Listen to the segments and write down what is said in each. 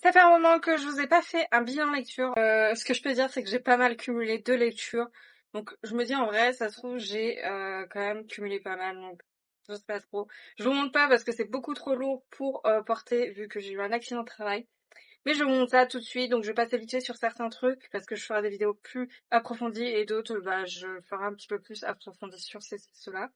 Ça fait un moment que je vous ai pas fait un bilan lecture. Ce que je peux dire, c'est que j'ai pas mal cumulé 2 lectures. Donc je me dis en vrai, ça se trouve, j'ai quand même cumulé pas mal, donc je sais pas trop. Je vous montre pas parce que c'est beaucoup trop lourd pour porter vu que j'ai eu un accident de travail. Mais je vous montre ça tout de suite, donc je vais passer vite fait sur certains trucs parce que je ferai des vidéos plus approfondies et d'autres, je ferai un petit peu plus approfondies sur cela.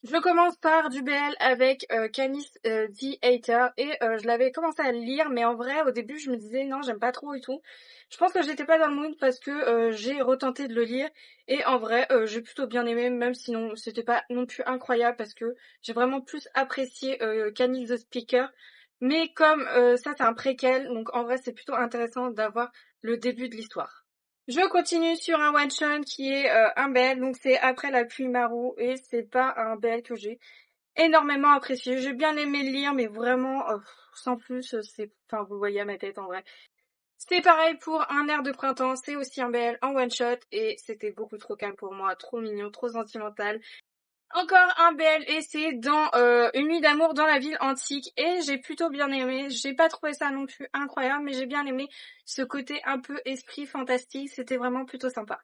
Je commence par du BL avec Canis the Hater et je l'avais commencé à le lire, mais en vrai au début je me disais non, j'aime pas trop et tout. Je pense que j'étais pas dans le mood parce que j'ai retenté de le lire et en vrai j'ai plutôt bien aimé, même sinon c'était pas non plus incroyable parce que j'ai vraiment plus apprécié Canis the Speaker. Mais comme ça c'est un préquel, donc en vrai c'est plutôt intéressant d'avoir le début de l'histoire. Je continue sur un one-shot qui est un BL, donc c'est Après la pluie Marou, et c'est pas un BL que j'ai énormément apprécié. J'ai bien aimé le lire, mais vraiment, sans plus, enfin vous voyez à ma tête en vrai. C'est pareil pour Un air de printemps, c'est aussi un BL en one-shot, et c'était beaucoup trop calme pour moi, trop mignon, trop sentimental. Encore un bel essai dans Une nuit d'amour dans la ville antique et j'ai plutôt bien aimé. J'ai pas trouvé ça non plus incroyable, mais j'ai bien aimé ce côté un peu esprit fantastique. C'était vraiment plutôt sympa.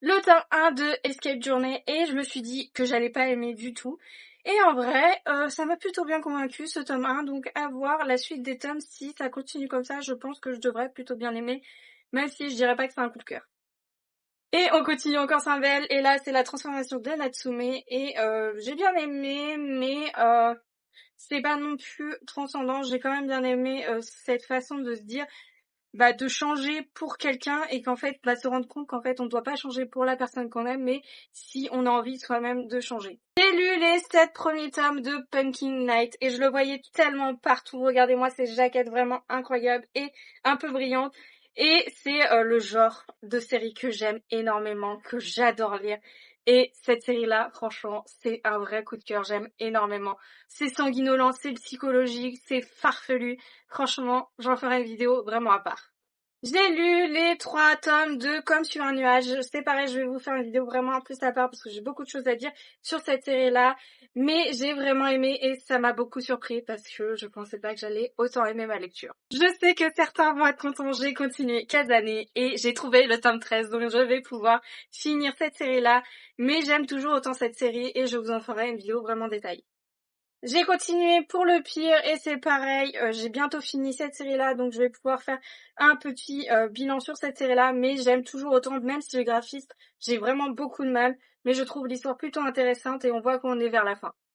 Le tome 1 de Escape Journey et je me suis dit que j'allais pas aimer du tout. Et en vrai, ça m'a plutôt bien convaincu ce tome 1, donc à voir la suite des tomes. Si ça continue comme ça, je pense que je devrais plutôt bien aimer, même si je dirais pas que c'est un coup de cœur. Et on continue encore Saint-Bel, et là c'est la transformation de Natsume, et j'ai bien aimé, mais c'est pas non plus transcendant. J'ai quand même bien aimé cette façon de se dire, de changer pour quelqu'un, et qu'en fait, se rendre compte qu'en fait on doit pas changer pour la personne qu'on aime, mais si on a envie soi-même de changer. J'ai lu les 7 premiers tomes de Pumpkin Night, et je le voyais tellement partout. Regardez-moi ces jaquettes vraiment incroyables et un peu brillantes. Et c'est le genre de série que j'aime énormément, que j'adore lire. Et cette série-là, franchement, c'est un vrai coup de cœur, j'aime énormément. C'est sanguinolent, c'est psychologique, c'est farfelu. Franchement, j'en ferai une vidéo vraiment à part. J'ai lu les 3 tomes de Comme sur un nuage. C'est pareil, je vais vous faire une vidéo vraiment plus à part parce que j'ai beaucoup de choses à dire sur cette série-là. Mais j'ai vraiment aimé et ça m'a beaucoup surpris parce que je pensais pas que j'allais autant aimer ma lecture. Je sais que certains vont être contents, j'ai continué 4 années et j'ai trouvé le tome 13, donc je vais pouvoir finir cette série-là. Mais j'aime toujours autant cette série et je vous en ferai une vidéo vraiment détaillée. J'ai continué pour le pire et c'est pareil, j'ai bientôt fini cette série-là, donc je vais pouvoir faire un petit bilan sur cette série-là, mais j'aime toujours autant, même si les graphistes, j'ai vraiment beaucoup de mal, mais je trouve l'histoire plutôt intéressante et on voit qu'on est vers la fin.